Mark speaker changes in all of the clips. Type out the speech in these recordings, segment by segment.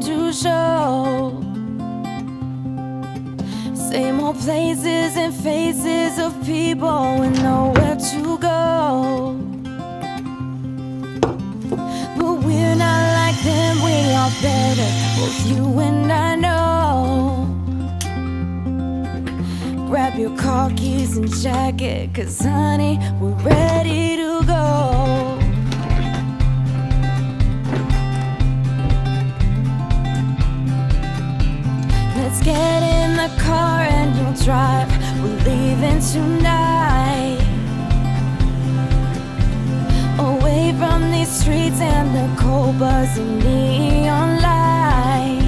Speaker 1: to show. Same old places and faces of people with nowhere to go. But we're not like them, we are better, both you and I know. Grab your car keys and jacket, 'cause honey, we're ready to go. Let's get in the car and you'll drive. We're leaving tonight, away from these streets and the cold buzzing neon lights.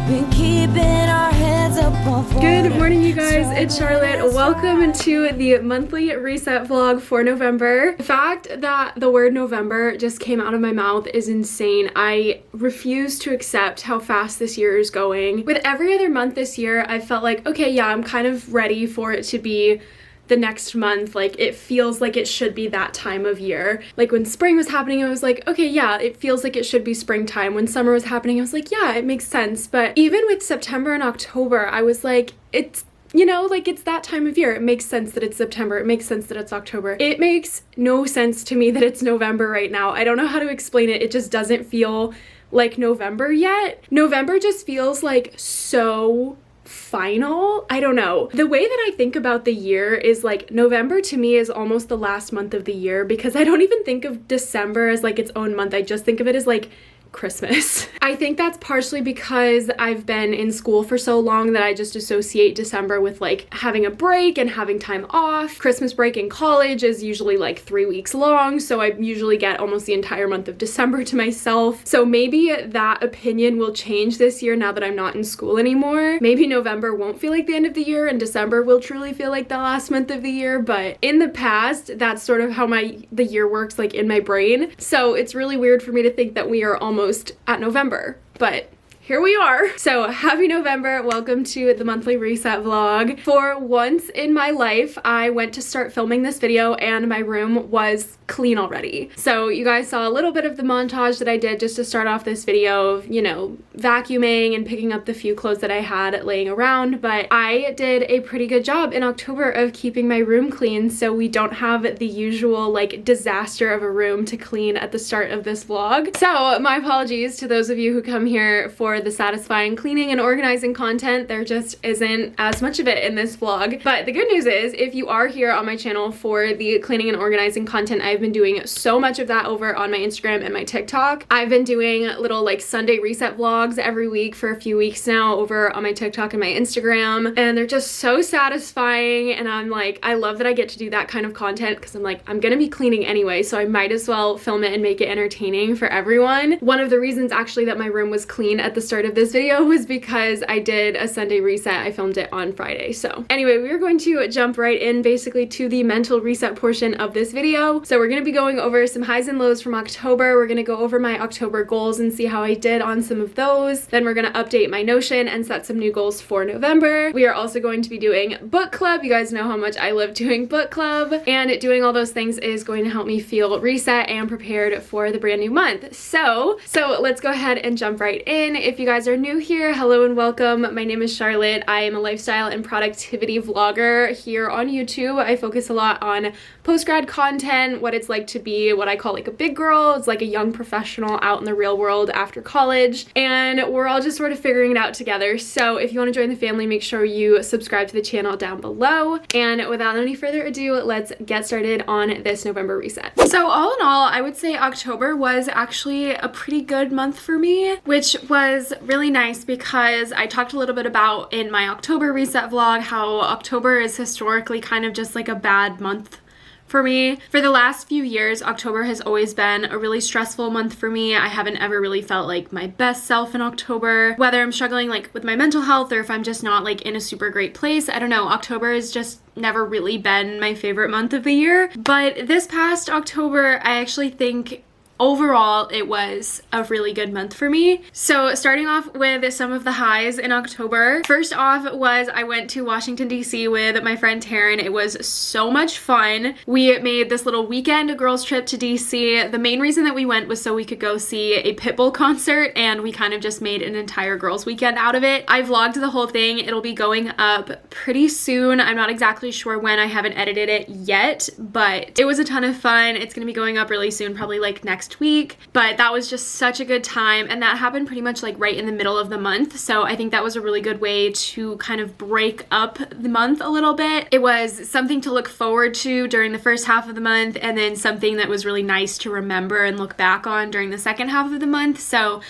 Speaker 1: Been keeping our heads above water.
Speaker 2: Good morning, you guys. It's Charlotte. Welcome to the monthly reset vlog for November. The fact that the word November just came out of my mouth is insane. I refuse to accept how fast this year is going. With every other month this year, I felt like, okay, yeah, I'm kind of ready for it to be the next month. Like, it feels like it should be that time of year. Like, when spring was happening, I was like, okay, yeah, it feels like it should be springtime. When summer was happening, I was like, yeah, it makes sense. But even with September and October, I was like, it's, you know, like, it's that time of year. It makes sense that it's September. It makes sense that it's October. It makes no sense to me that it's November right now. I don't know how to explain it. It just doesn't feel like November yet. November just feels like so final. I don't know. The way that I think about the year is like November to me is almost the last month of the year, because I don't even think of December as like its own month. I just think of it as like Christmas. I think that's partially because I've been in school for so long that I just associate December with like having a break and having time off. Christmas break in college is usually like 3 weeks long, so I usually get almost the entire month of December to myself. So maybe that opinion will change this year now that I'm not in school anymore. Maybe November won't feel like the end of the year and December will truly feel like the last month of the year, but in the past, that's sort of how the year works, like in my brain. So it's really weird for me to think that we are almost at November, but here we are. So happy November. Welcome to the monthly reset vlog. For once in my life, I went to start filming this video and my room was clean already. So you guys saw a little bit of the montage that I did just to start off this video of, you know, vacuuming and picking up the few clothes that I had laying around, but I did a pretty good job in October of keeping my room clean, so we don't have the usual like disaster of a room to clean at the start of this vlog. So my apologies to those of you who come here for the satisfying cleaning and organizing content. There just isn't as much of it in this vlog. But the good news is, if you are here on my channel for the cleaning and organizing content, I've been doing so much of that over on my Instagram and my TikTok. I've been doing little like Sunday reset vlogs every week for a few weeks now over on my TikTok and my Instagram, and they're just so satisfying, and I'm like, I love that I get to do that kind of content because I'm like, I'm gonna be cleaning anyway, so I might as well film it and make it entertaining for everyone. One of the reasons actually that my room was clean at the start of this video was because I did a Sunday reset. I filmed it on Friday. So anyway, we're going to jump right in basically to the mental reset portion of this video. So we're going to be going over some highs and lows from October. We're going to go over my October goals and see how I did on some of those. Then we're going to update my Notion and set some new goals for November. We are also going to be doing book club. You guys know how much I love doing book club, and doing all those things is going to help me feel reset and prepared for the brand new month. So let's go ahead and jump right in. If you guys are new here, hello and welcome. My name is Charlotte. I am a lifestyle and productivity vlogger here on YouTube. I focus a lot on post-grad content, what it's like to be what I call like a big girl. It's like a young professional out in the real world after college, and we're all just sort of figuring it out together. So if you want to join the family, make sure you subscribe to the channel down below. And without any further ado, let's get started on this November reset. So all in all, I would say October was actually a pretty good month for me, which was really nice because I talked a little bit about in my October reset vlog how October is historically kind of just like a bad month for me. For the last few years, October has always been a really stressful month for me. I haven't ever really felt like my best self in October, whether I'm struggling like with my mental health or if I'm just not like in a super great place. I don't know, October has just never really been my favorite month of the year. But this past October, I actually think overall, it was a really good month for me. So starting off with some of the highs in October. First off was I went to Washington, D.C. with my friend Taryn. It was so much fun. We made this little weekend girls trip to D.C. The main reason that we went was so we could go see a Pitbull concert, and we kind of just made an entire girls weekend out of it. I vlogged the whole thing. It'll be going up pretty soon. I'm not exactly sure when. I haven't edited it yet, but it was a ton of fun. It's gonna be going up really soon, probably like next week, but that was just such a good time, and that happened pretty much like right in the middle of the month, so I think that was a really good way to kind of break up the month a little bit. It was something to look forward to during the first half of the month, and then something that was really nice to remember and look back on during the second half of the month. So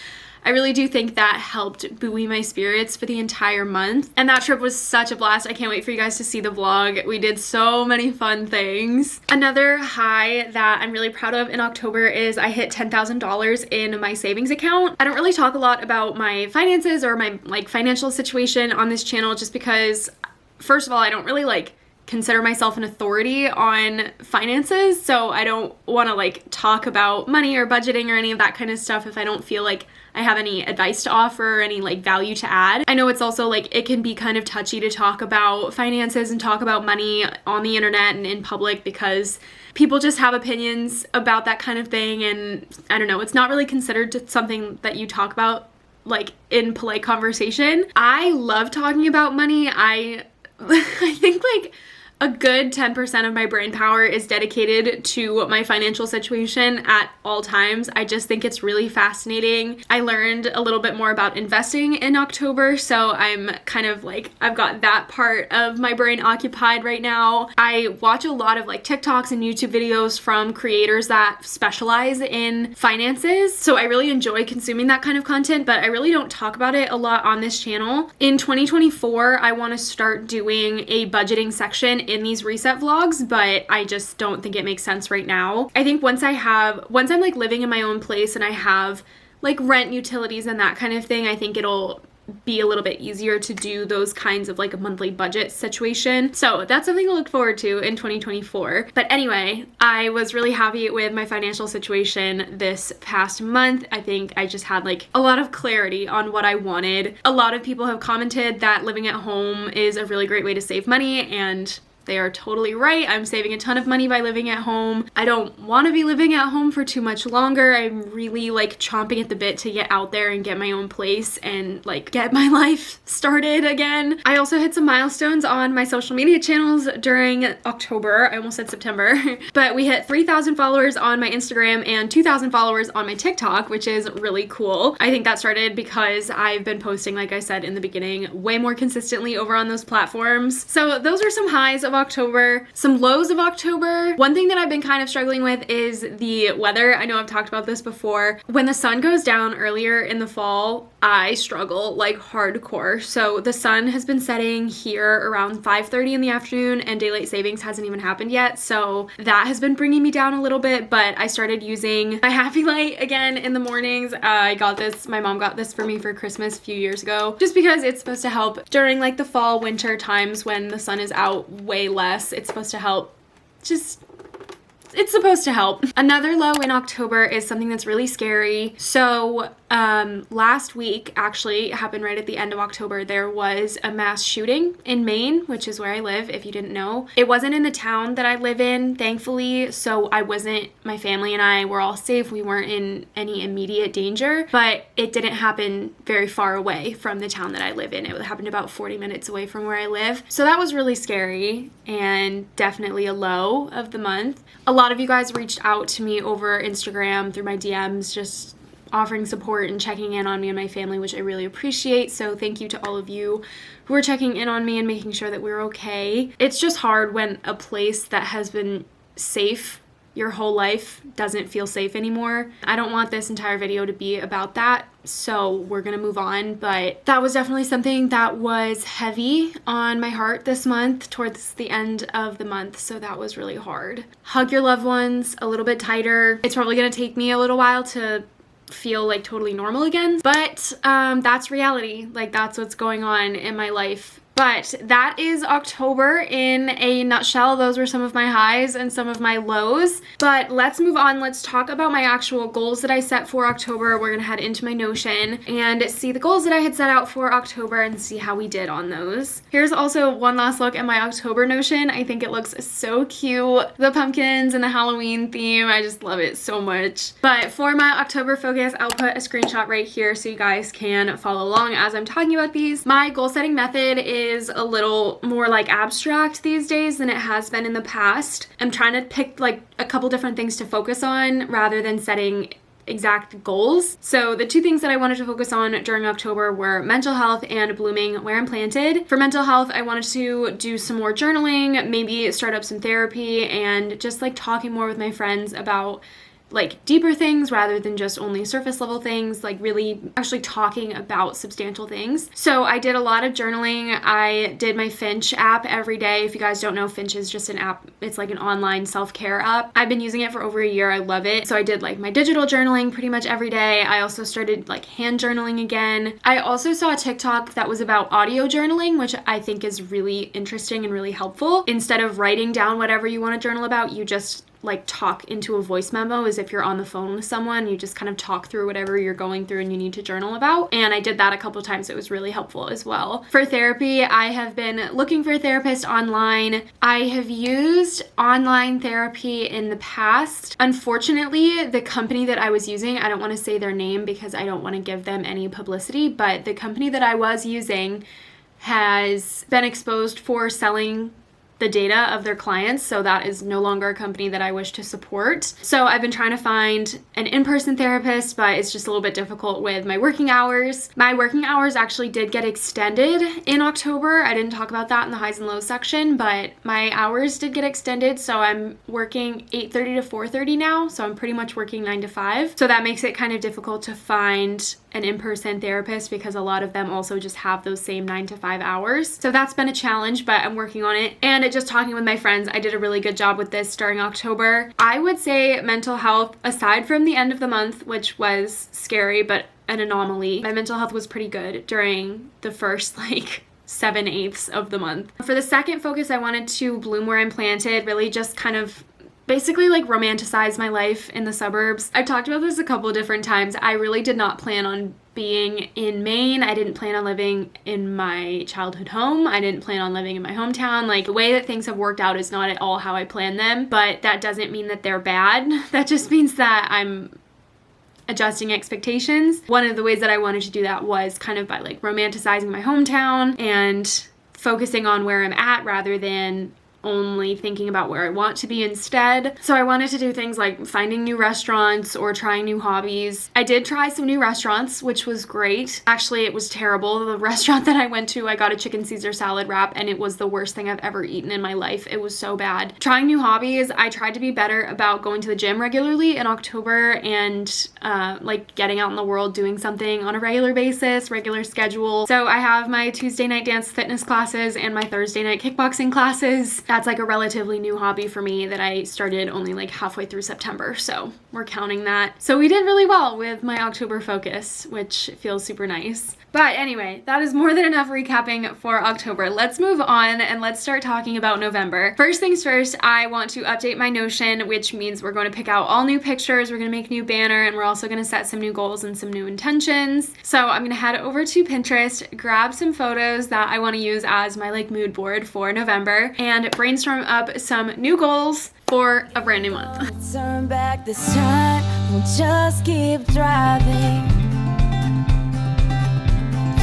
Speaker 2: I really do think that helped buoy my spirits for the entire month. And that trip was such a blast. I can't wait for you guys to see the vlog. We did so many fun things. Another high that I'm really proud of in October is I hit $10,000 in my savings account. I don't really talk a lot about my finances or my like financial situation on this channel, just because first of all, I don't really like consider myself an authority on finances, so I don't want to like talk about money or budgeting or any of that kind of stuff if I don't feel like I have any advice to offer or any like value to add. I know it's also like it can be kind of touchy to talk about finances and talk about money on the internet and in public, because people just have opinions about that kind of thing, and I don't know, it's not really considered something that you talk about like in polite conversation. I love talking about money. I think like a good 10% of my brain power is dedicated to my financial situation at all times. I just think it's really fascinating. I learned a little bit more about investing in October, so I'm kind of like, I've got that part of my brain occupied right now. I watch a lot of like TikToks and YouTube videos from creators that specialize in finances, so I really enjoy consuming that kind of content, but I really don't talk about it a lot on this channel. In 2024, I want to start doing a budgeting section in these reset vlogs, but I just don't think it makes sense right now. I think once I'm like living in my own place and I have like rent, utilities, and that kind of thing, I think it'll be a little bit easier to do those kinds of like a monthly budget situation. So that's something to look forward to in 2024. But anyway, I was really happy with my financial situation this past month. I think I just had like a lot of clarity on what I wanted. A lot of people have commented that living at home is a really great way to save money, and they are totally right. I'm saving a ton of money by living at home. I don't want to be living at home for too much longer. I'm really like chomping at the bit to get out there and get my own place and like get my life started again. I also hit some milestones on my social media channels during October. I almost said September, but we hit 3,000 followers on my Instagram and 2,000 followers on my TikTok, which is really cool. I think that started because I've been posting, like I said in the beginning, way more consistently over on those platforms. So those are some highs of October. Some lows of October. One thing that I've been kind of struggling with is the weather. I know I've talked about this before. When the sun goes down earlier in the fall, I struggle like hardcore. So the sun has been setting here around 5:30 in the afternoon, and daylight savings hasn't even happened yet. So that has been bringing me down a little bit, but I started using my Happy Light again in the mornings. I got this, my mom got this for me for Christmas a few years ago, just because it's supposed to help during like the fall, winter times when the sun is out way less. It's supposed to help. It's supposed to help. Another low in October is something that's really scary. So last week, actually, it happened right at the end of October, there was a mass shooting in Maine, which is where I live, if you didn't know. It wasn't in the town that I live in, thankfully, so my family and I were all safe. We weren't in any immediate danger, but it didn't happen very far away from the town that I live in. It happened about 40 minutes away from where I live. So that was really scary and definitely a low of the month. A lot of you guys reached out to me over Instagram through my DMs, just offering support and checking in on me and my family, which I really appreciate. So thank you to all of you who are checking in on me and making sure that we're okay. It's just hard when a place that has been safe your whole life doesn't feel safe anymore. I don't want this entire video to be about that, so we're gonna move on, but that was definitely something that was heavy on my heart this month towards the end of the month, so that was really hard. Hug your loved ones a little bit tighter. It's probably gonna take me a little while to feel like totally normal again, but that's reality. Like, that's what's going on in my life But that is October in a nutshell. Those were some of my highs and some of my lows. But let's move on. Let's talk about my actual goals that I set for October. We're gonna head into my Notion and see the goals that I had set out for October and see how we did on those. Here's also one last look at my October Notion. I think it looks so cute. The pumpkins and the Halloween theme, I just love it so much. But for my October focus, I'll put a screenshot right here so you guys can follow along as I'm talking about these. My goal setting method is a little more like abstract these days than it has been in the past. I'm trying to pick like a couple different things to focus on rather than setting exact goals. So the two things that I wanted to focus on during October were mental health and blooming where I'm planted. For mental health, I wanted to do some more journaling, maybe start up some therapy, and just like talking more with my friends about like deeper things rather than just only surface level things, like really actually talking about substantial things. So I did a lot of journaling. I did my Finch app every day. If you guys don't know, Finch is just an app. It's like an online self-care app. I've been using it for over a year. I love it. So I did like my digital journaling pretty much every day. I also started like hand journaling again. I also saw a TikTok that was about audio journaling, which I think is really interesting and really helpful. Instead of writing down whatever you want to journal about, you just like talk into a voice memo as if you're on the phone with someone. You just kind of talk through whatever you're going through and you need to journal about. And I did that a couple times. It was really helpful as well. For therapy, I have been looking for a therapist online. I have used online therapy in the past. Unfortunately, the company that I was using, I don't want to say their name because I don't want to give them any publicity, but the company that I was using has been exposed for selling the data of their clients, so that is no longer a company that I wish to support. So I've been trying to find an in-person therapist, but it's just a little bit difficult with my working hours. My working hours actually did get extended in October. I didn't talk about that in the highs and lows section, but my hours did get extended, so I'm working 8:30 to 4:30 now, so I'm pretty much working 9 to 5. So that makes it kind of difficult to find an in-person therapist because a lot of them also just have those same 9 to 5 hours. So that's been a challenge, but I'm working on it. And just talking with my friends, I did a really good job with this starting October. I would say mental health, aside from the end of the month, which was scary, but an anomaly, my mental health was pretty good during the first like 7/8 of the month. For the second focus, I wanted to bloom where I'm planted, really just kind of basically like romanticize my life in the suburbs. I've talked about this a couple of different times. I really did not plan on being in Maine. I didn't plan on living in my childhood home. I didn't plan on living in my hometown. Like the way that things have worked out is not at all how I planned them, but that doesn't mean that they're bad. That just means that I'm adjusting expectations. One of the ways that I wanted to do that was kind of by like romanticizing my hometown and focusing on where I'm at rather than only thinking about where I want to be instead. So I wanted to do things like finding new restaurants or trying new hobbies. I did try some new restaurants, which was great. Actually, it was terrible. The restaurant that I went to, I got a chicken Caesar salad wrap and it was the worst thing I've ever eaten in my life. It was so bad. Trying new hobbies, I tried to be better about going to the gym regularly in October and like getting out in the world, doing something on a regular basis, regular schedule. So I have my Tuesday night dance fitness classes and my Thursday night kickboxing classes. That's like a relatively new hobby for me that I started only like halfway through September, so we're counting that. So we did really well with my October focus, which feels super nice. But anyway, that is more than enough recapping for October. Let's move on and let's start talking about November. First things first, I want to update my Notion, which means we're going to pick out all new pictures, we're going to make a new banner, and we're also going to set some new goals and some new intentions. So I'm going to head over to Pinterest, grab some photos that I want to use as my like mood board for November, and brainstorm up some new goals for a brand new month.
Speaker 1: Turn back this time, we'll just keep driving.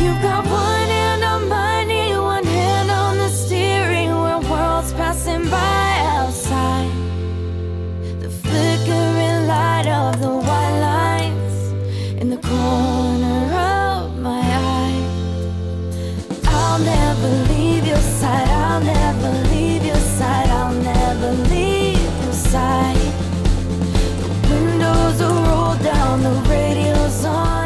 Speaker 1: You've got one hand on my knee, one hand on the steering wheel, worlds passing by outside. The flickering light of the white lines in the corner of my eye. I'll never leave your side, I'll never leave your side, I'll never leave your side. The windows are rolled down, the radio's on.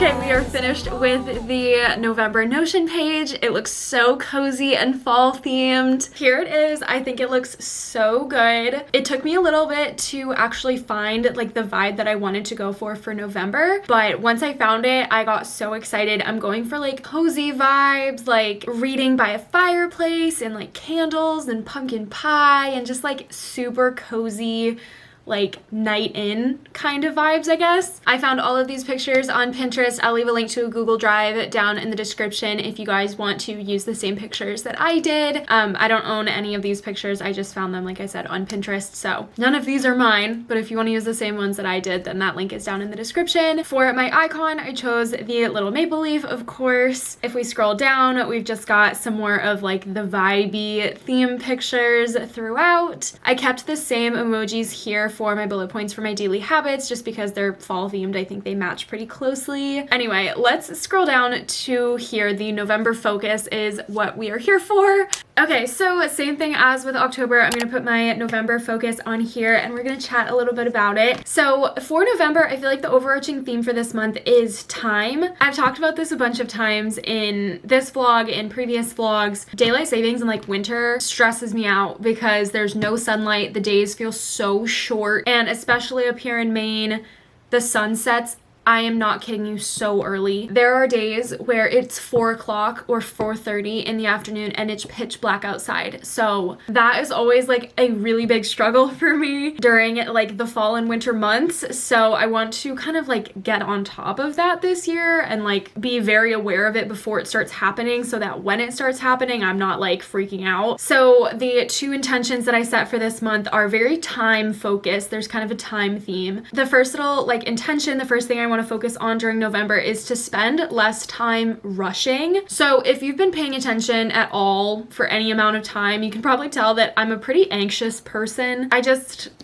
Speaker 2: Okay, we are finished with the November Notion page. It looks so cozy and fall themed. Here it is. I think it looks so good. It took me a little bit to actually find like the vibe that I wanted to go for November, but once I found it, I got so excited. I'm going for like cozy vibes, like reading by a fireplace and like candles and pumpkin pie and just like super cozy, like night in kind of vibes, I guess. I found all of these pictures on Pinterest. I'll leave a link to a Google Drive down in the description if you guys want to use the same pictures that I did. I don't own any of these pictures. I just found them, like I said, on Pinterest. So none of these are mine, but if you want to use the same ones that I did, then that link is down in the description. For my icon, I chose the little maple leaf, of course. If we scroll down, we've just got some more of like the vibey theme pictures throughout. I kept the same emojis here for my bullet points for my daily habits just because they're fall themed. I think they match pretty closely. Anyway, let's scroll down to here. The November focus is what we are here for. Okay, so same thing as with October. I'm gonna put my November focus on here and we're gonna chat a little bit about it. So for November, I feel like the overarching theme for this month is time. I've talked about this a bunch of times in this vlog, in previous vlogs. Daylight savings in like winter stresses me out because there's no sunlight. The days feel so short, and especially up here in Maine, the sun sets, I am not kidding you, so early. There are days where it's 4 o'clock or 4:30 in the afternoon and it's pitch black outside. So that is always like a really big struggle for me during like the fall and winter months. So I want to kind of like get on top of that this year and like be very aware of it before it starts happening so that when it starts happening, I'm not like freaking out. So the two intentions that I set for this month are very time focused. There's kind of a time theme. The first little like intention, the first thing I want to focus on during November is to spend less time rushing. So if you've been paying attention at all for any amount of time, you can probably tell that I'm a pretty anxious person.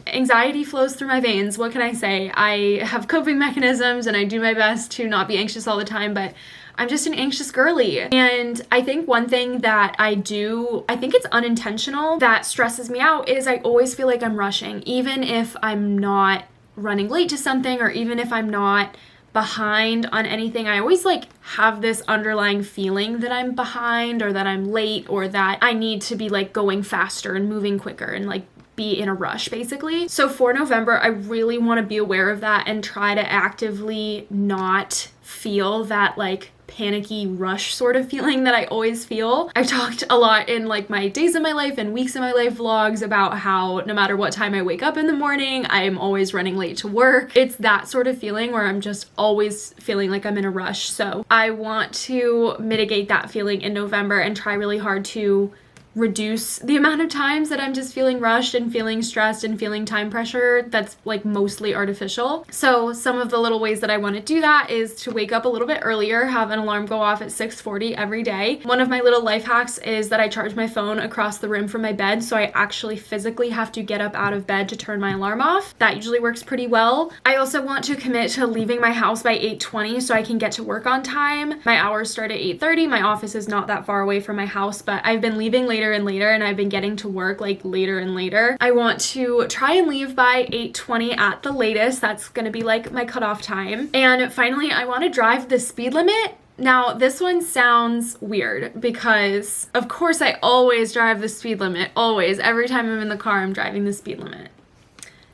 Speaker 2: Anxiety flows through my veins. What can I say? I have coping mechanisms and I do my best to not be anxious all the time, but I'm just an anxious girly. And I think one thing that I do, I think it's unintentional, that stresses me out is I always feel like I'm rushing, even if I'm not running late to something or even if I'm not behind on anything. I always like have this underlying feeling that I'm behind or that I'm late or that I need to be like going faster and moving quicker and like be in a rush basically. So for November, I really want to be aware of that and try to actively not feel that like panicky rush sort of feeling that I always feel. I've talked a lot in like my days of my life and weeks of my life vlogs about how no matter what time I wake up in the morning, I'm always running late to work. It's that sort of feeling where I'm just always feeling like I'm in a rush. So I want to mitigate that feeling in November and try really hard to reduce the amount of times that I'm just feeling rushed and feeling stressed and feeling time pressure that's like mostly artificial. So some of the little ways that I want to do that is to wake up a little bit earlier, have an alarm go off at 6:40 every day. One of my little life hacks is that I charge my phone across the room from my bed, so I actually physically have to get up out of bed to turn my alarm off. That usually works pretty well. I also want to commit to leaving my house by 8:20 so I can get to work on time. My hours start at 8:30. My office is not that far away from my house, but I've been leaving later and later and I've been getting to work like later and later. I want to try and leave by 8:20 at the latest. That's gonna be like my cutoff time. And finally, I want to drive the speed limit. Now, this one sounds weird because of course I always drive the speed limit, always. Every time I'm in the car, I'm driving the speed limit.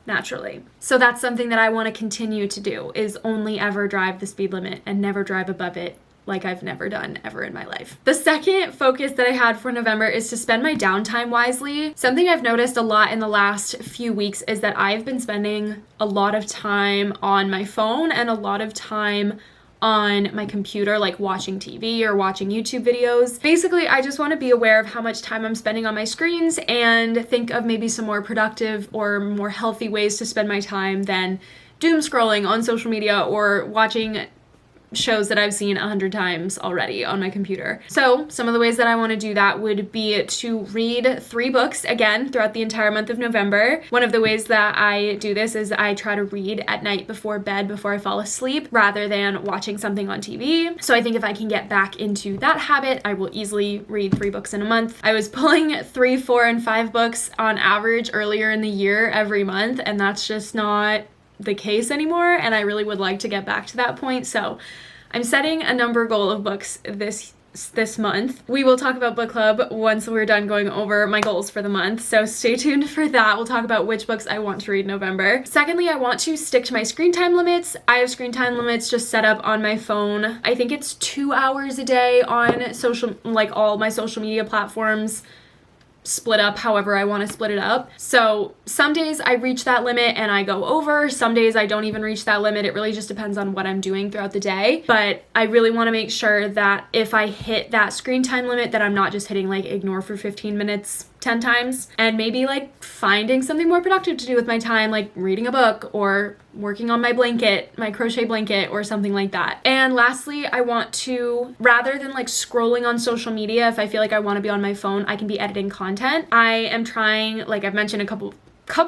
Speaker 2: Naturally. So that's something that I want to continue to do, is only ever drive the speed limit and never drive above it, like I've never done ever in my life. The second focus that I had for November is to spend my downtime wisely. Something I've noticed a lot in the last few weeks is that I've been spending a lot of time on my phone and a lot of time on my computer, like watching TV or watching YouTube videos. Basically, I just want to be aware of how much time I'm spending on my screens and think of maybe some more productive or more healthy ways to spend my time than doom scrolling on social media or watching shows that I've seen 100 times already on my computer. So some of the ways that I want to do that would be to read 3 books again throughout the entire month of November. One of the ways that I do this is I try to read at night before bed, before I fall asleep, rather than watching something on TV. So I think if I can get back into that habit, I will easily read 3 books in a month. I was pulling 3, 4, and 5 books on average earlier in the year every month, and that's just not the case anymore, and I really would like to get back to that point. So I'm setting a number goal of books this month. We will talk about book club once we're done going over my goals for the month, so stay tuned for that. We'll talk about which books I want to read in November. Secondly, I want to stick to my screen time limits. I have screen time limits just set up on my phone. I think it's 2 hours a day on all my social media platforms, split up however I want to split it up. So some days I reach that limit and I go over. Some days I don't even reach that limit. It really just depends on what I'm doing throughout the day. But I really want to make sure that if I hit that screen time limit, that I'm not just hitting like ignore for 15 minutes 10 times, and maybe like finding something more productive to do with my time, like reading a book or working on my blanket, my crochet blanket, or something like that. And lastly, I want to, rather than like scrolling on social media, if I feel like I want to be on my phone, I can be editing content. I am trying, like I've mentioned a couple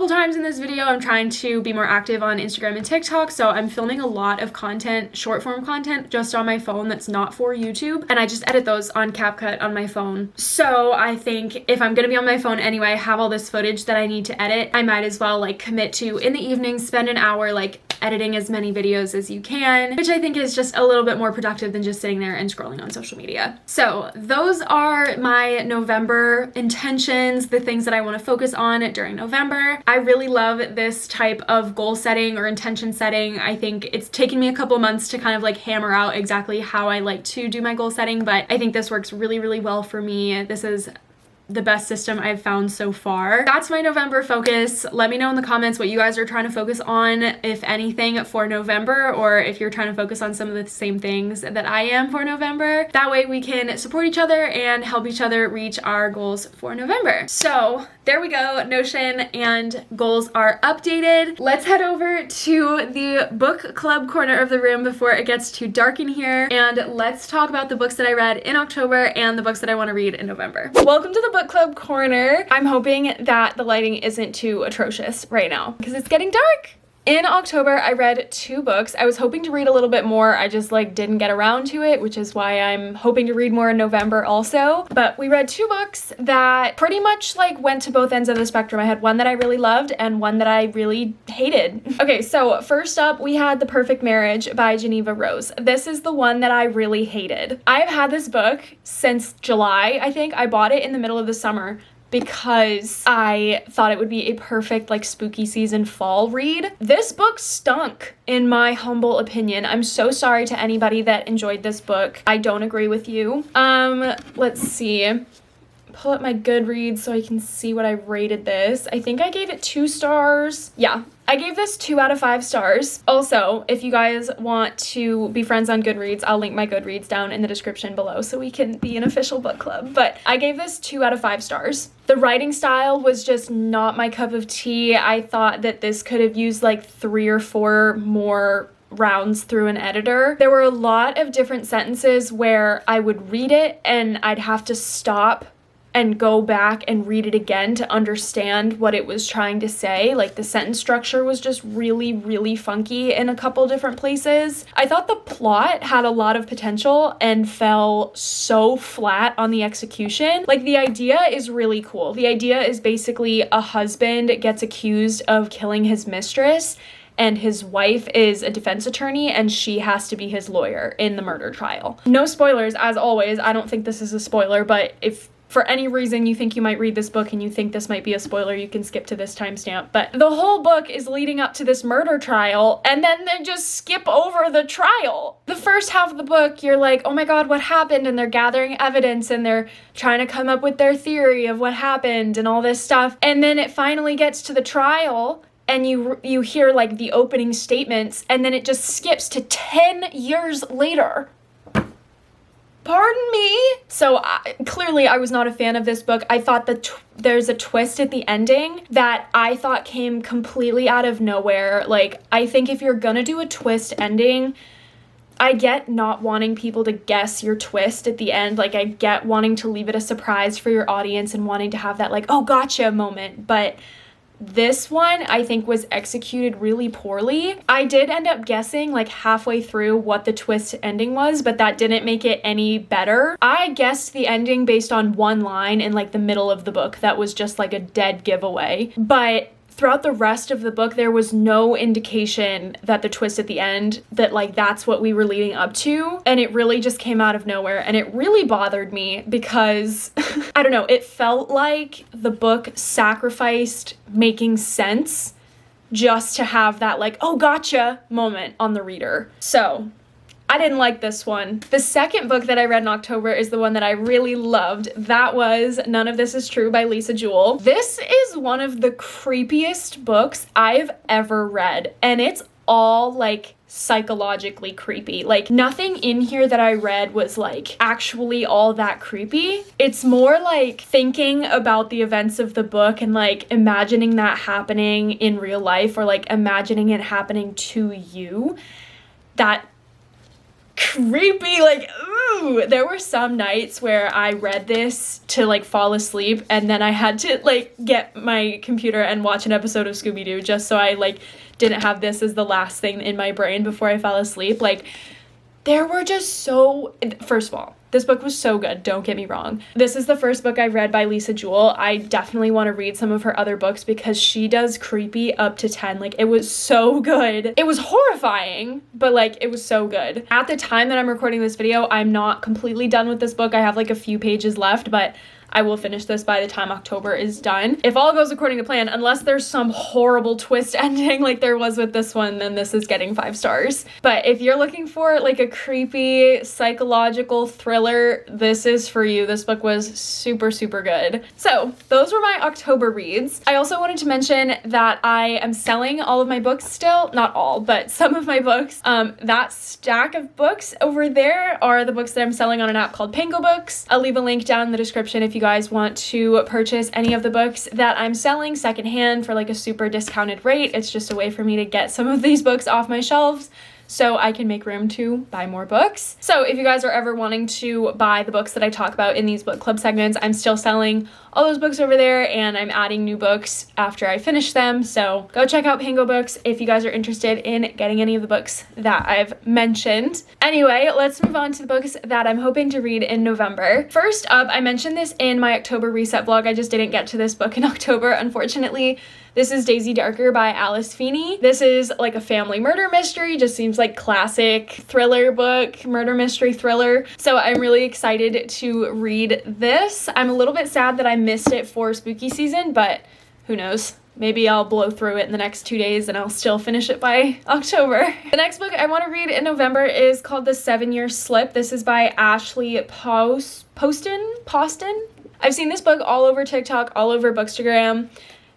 Speaker 2: times in this video, I'm trying to be more active on Instagram and TikTok, so I'm filming a lot of content, short form content, just on my phone that's not for YouTube, and I just edit those on CapCut on my phone. So I think if I'm gonna be on my phone anyway, I have all this footage that I need to edit, I might as well like commit to, in the evening, spend an hour like editing as many videos as you can, which I think is just a little bit more productive than just sitting there and scrolling on social media. So those are my November intentions, the things that I want to focus on during November. I really love this type of goal setting or intention setting. I think it's taken me a couple months to kind of like hammer out exactly how I like to do my goal setting, but I think this works really, really well for me. This is the best system I've found so far. That's my November focus. Let me know in the comments what you guys are trying to focus on, if anything, for November, or if you're trying to focus on some of the same things that I am for November. That way we can support each other and help each other reach our goals for November. So there we go. Notion and goals are updated. Let's head over to the book club corner of the room before it gets too dark in here, and let's talk about the books that I read in October and the books that I want to read in November. Welcome to the book club corner. I'm hoping that the lighting isn't too atrocious right now because it's getting dark. In October, I read 2 books. I was hoping to read a little bit more. I just like didn't get around to it, which is why I'm hoping to read more in November also. But we read 2 books that pretty much like went to both ends of the spectrum. I had one that I really loved and one that I really hated. Okay, so first up, we had The Perfect Marriage by Geneva Rose. This is the one that I really hated. I've had this book since July, I think. I bought it in the middle of the summer because I thought it would be a perfect like spooky season fall read. This book stunk, in my humble opinion. I'm so sorry to anybody that enjoyed this book. I don't agree with you. Let's see. Pull up my Goodreads so I can see what I rated this. I think I gave it 2 stars. Yeah, I gave this 2 out of 5 stars. Also, if you guys want to be friends on Goodreads, I'll link my Goodreads down in the description below so we can be an official book club. But I gave this 2 out of 5 stars. The writing style was just not my cup of tea. I thought that this could have used like 3 or 4 more rounds through an editor. There were a lot of different sentences where I would read it and I'd have to stop and go back and read it again to understand what it was trying to say. Like the sentence structure was just really, really funky in a couple different places. I thought the plot had a lot of potential and fell so flat on the execution. Like the idea is really cool. The idea is basically a husband gets accused of killing his mistress, and his wife is a defense attorney and she has to be his lawyer in the murder trial. No spoilers, as always. I don't think this is a spoiler, but if for any reason you think you might read this book and you think this might be a spoiler, you can skip to this timestamp. But the whole book is leading up to this murder trial, and then they just skip over the trial. The first half of the book, you're like, oh my god, what happened? And they're gathering evidence and they're trying to come up with their theory of what happened and all this stuff. And then it finally gets to the trial, and you hear like the opening statements, and then it just skips to 10 years later. Pardon me? So clearly I was not a fan of this book. I thought that there's a twist at the ending that I thought came completely out of nowhere. Like, I think if you're gonna do a twist ending, I get not wanting people to guess your twist at the end. Like, I get wanting to leave it a surprise for your audience and wanting to have that like, oh, gotcha moment. But this one, I think, was executed really poorly. I did end up guessing like halfway through what the twist ending was, but that didn't make it any better. I guessed the ending based on one line in like the middle of the book that was just like a dead giveaway. But throughout the rest of the book, there was no indication that the twist at the end, that like that's what we were leading up to. And it really just came out of nowhere. And it really bothered me because, I don't know, it felt like the book sacrificed making sense just to have that like, oh, gotcha moment on the reader. So I didn't like this one. The second book that I read in October is the one that I really loved. That was None of This Is True by Lisa Jewell. This is one of the creepiest books I've ever read, and it's all like psychologically creepy. Like nothing in here that I read was like actually all that creepy. It's more like thinking about the events of the book and like imagining that happening in real life, or like imagining it happening to you. That creepy, like, ooh. There were some nights where I read this to like fall asleep, and then I had to like get my computer and watch an episode of Scooby-Doo just so I like didn't have this as the last thing in my brain before I fell asleep. Like, there were just so, first of all, this book was so good, don't get me wrong. This is the first book I read by Lisa Jewell. I definitely want to read some of her other books because she does creepy up to 10. Like, it was so good. It was horrifying, but like, it was so good. At the time that I'm recording this video, I'm not completely done with this book. I have like a few pages left, but I will finish this by the time October is done. If all goes according to plan, unless there's some horrible twist ending like there was with this one, then this is getting 5 stars. But if you're looking for like a creepy psychological thriller, this is for you. This book was super, super good. So those were my October reads. I also wanted to mention that I am selling all of my books still. Not all, but some of my books. That stack of books over there are the books that I'm selling on an app called Pango Books. I'll leave a link down in the description if you guys want to purchase any of the books that I'm selling secondhand for like a super discounted rate. It's just a way for me to get some of these books off my shelves so I can make room to buy more books. So if you guys are ever wanting to buy the books that I talk about in these book club segments, I'm still selling all those books over there, and I'm adding new books after I finish them. So go check out Pango Books if you guys are interested in getting any of the books that I've mentioned. Anyway, let's move on to the books that I'm hoping to read in November. First up, I mentioned this in my October reset vlog. I just didn't get to this book in October, unfortunately. This is Daisy Darker by Alice Feeney. This is like a family murder mystery, just seems like classic thriller book, murder mystery thriller. So I'm really excited to read this. I'm a little bit sad that I missed it for spooky season, but who knows? Maybe I'll blow through it in the next 2 days and I'll still finish it by October. The next book I want to read in November is called The 7-Year Slip. This is by Ashley Poston. I've seen this book all over TikTok, all over Bookstagram.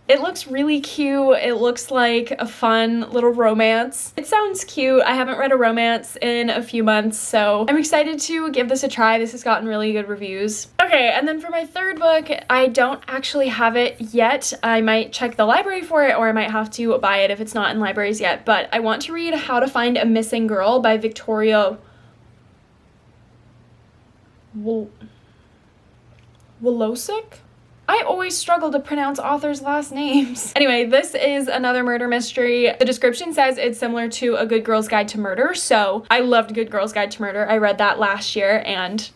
Speaker 2: It looks really cute. It looks like a fun little romance. It sounds cute. I haven't read a romance in a few months, so I'm excited to give this a try. This has gotten really good reviews. Okay, and then for my third book, I don't actually have it yet. I might check the library for it, or I might have to buy it if it's not in libraries yet, but I want to read How to Find a Missing Girl by Victoria Wolosik? I always struggle to pronounce authors' last names. Anyway, this is another murder mystery. The description says it's similar to A Good Girl's Guide to Murder, so I loved Good Girl's Guide to Murder. I read that last year, and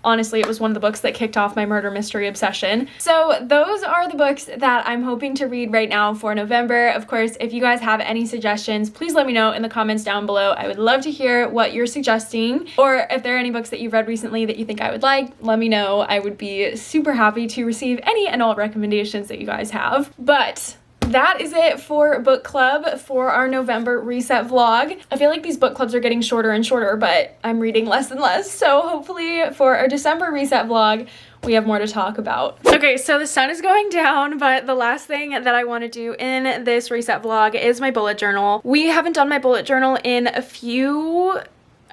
Speaker 2: honestly, it was one of the books that kicked off my murder mystery obsession. So those are the books that I'm hoping to read right now for November. Of course, if you guys have any suggestions, please let me know in the comments down below. I would love to hear what you're suggesting, or if there are any books that you've read recently that you think I would like, let me know. I would be super happy to receive any and all recommendations that you guys have. But that is it for book club for our November reset vlog. I feel like these book clubs are getting shorter and shorter, but I'm reading less and less. So hopefully for our December reset vlog, we have more to talk about. Okay, so the sun is going down, but the last thing that I want to do in this reset vlog is my bullet journal. We haven't done my bullet journal in a few,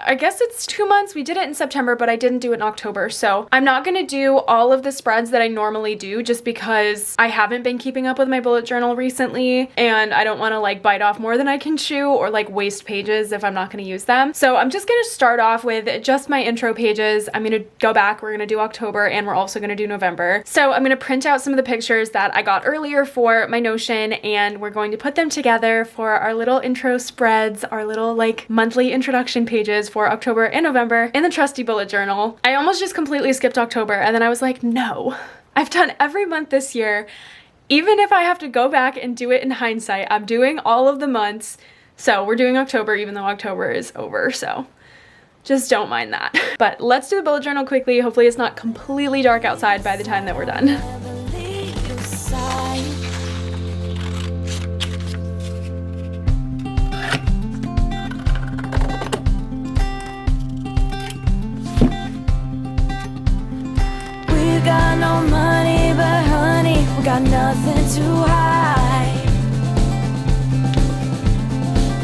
Speaker 2: I guess it's 2 months. We did it in September, but I didn't do it in October. So I'm not gonna do all of the spreads that I normally do just because I haven't been keeping up with my bullet journal recently, and I don't wanna like bite off more than I can chew or like waste pages if I'm not gonna use them. So I'm just gonna start off with just my intro pages. I'm gonna go back, we're gonna do October, and we're also gonna do November. So I'm gonna print out some of the pictures that I got earlier for my Notion, and we're going to put them together for our little intro spreads, our little like monthly introduction pages for October and November in the trusty bullet journal. I almost just completely skipped October, and then I was like, no, I've done every month this year, even if I have to go back and do it in hindsight, I'm doing all of the months. So we're doing October even though October is over, so just don't mind that. But let's do the bullet journal quickly. Hopefully it's not completely dark outside by the time that we're done.
Speaker 1: We got no money, but honey, we got nothing to hide.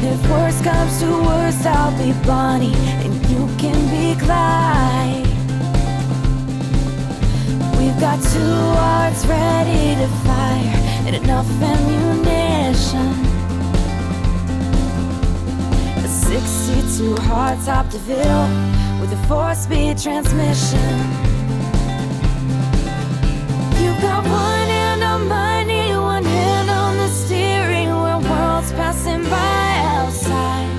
Speaker 1: If worst comes to worst, I'll be Bonnie and you can be Clyde. We've got 2 hearts ready to fire and enough ammunition. A 62 hardtop DeVille with a 4-speed transmission. You've got one hand on money, one hand on the steering wheel, worlds passing by outside.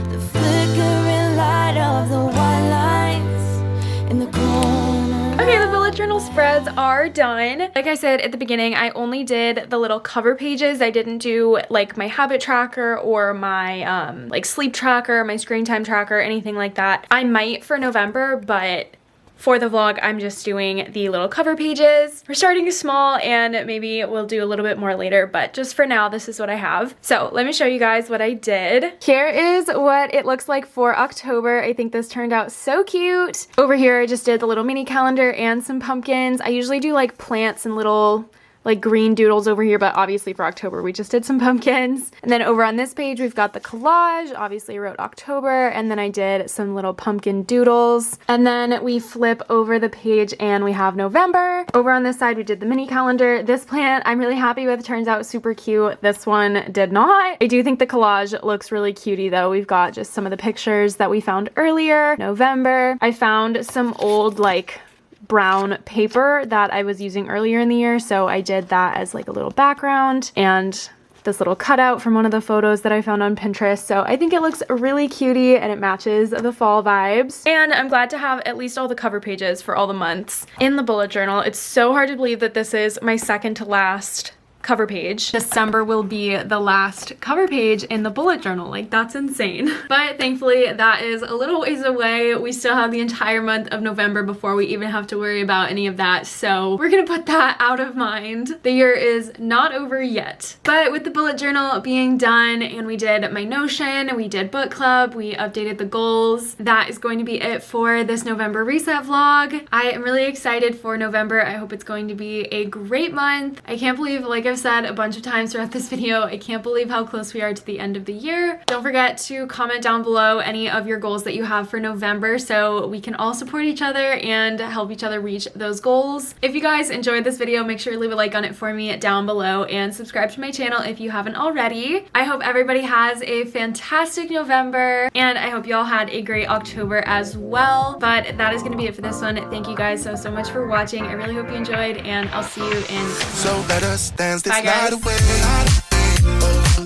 Speaker 1: The flickering light of the white lines in the corner.
Speaker 2: Okay, the bullet journal spreads are done. Like I said at the beginning, I only did the little cover pages. I didn't do like my habit tracker or my like sleep tracker, my screen time tracker, anything like that. I might for November, but for the vlog, I'm just doing the little cover pages. We're starting small and maybe we'll do a little bit more later, but just for now, this is what I have. So let me show you guys what I did. Here is what it looks like for October. I think this turned out so cute. Over here, I just did the little mini calendar and some pumpkins. I usually do like plants and little like green doodles over here, but obviously for October we just did some pumpkins. And then over on this page we've got the collage. Obviously I wrote October, and then I did some little pumpkin doodles. And then we flip over the page and we have November. Over on this side we did the mini calendar. This plant I'm really happy with, turns out super cute. This one did not. I do think the collage looks really cutie though. We've got just some of the pictures that we found earlier. November. I found some old like brown paper that I was using earlier in the year, so I did that as like a little background, and this little cutout from one of the photos that I found on Pinterest. So I think it looks really cutie and it matches the fall vibes. And I'm glad to have at least all the cover pages for all the months in the bullet journal. It's so hard to believe that this is my second to last cover page. December will be the last cover page in the bullet journal. Like, that's insane. But thankfully that is a little ways away. We still have the entire month of November before we even have to worry about any of that, so we're gonna put that out of mind. The year is not over yet. But with the bullet journal being done, and we did my Notion, we did book club, we updated the goals, that is going to be it for this November reset vlog. I am really excited for November. I hope it's going to be a great month. I can't believe, like I've said a bunch of times throughout this video, I can't believe how close we are to the end of the year. Don't forget to comment down below any of your goals that you have for November so we can all support each other and help each other reach those goals. If you guys enjoyed this video, make sure to leave a like on it for me down below and subscribe to my channel if you haven't already. I hope everybody has a fantastic November, and I hope you all had a great October as well. But that is going to be it for this one. Thank you guys so much for watching. I really hope you enjoyed, and I'll see you in
Speaker 3: So let us dance this
Speaker 2: Bye, guys.
Speaker 3: night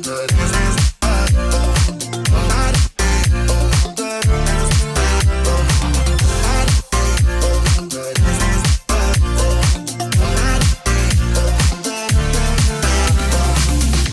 Speaker 3: away.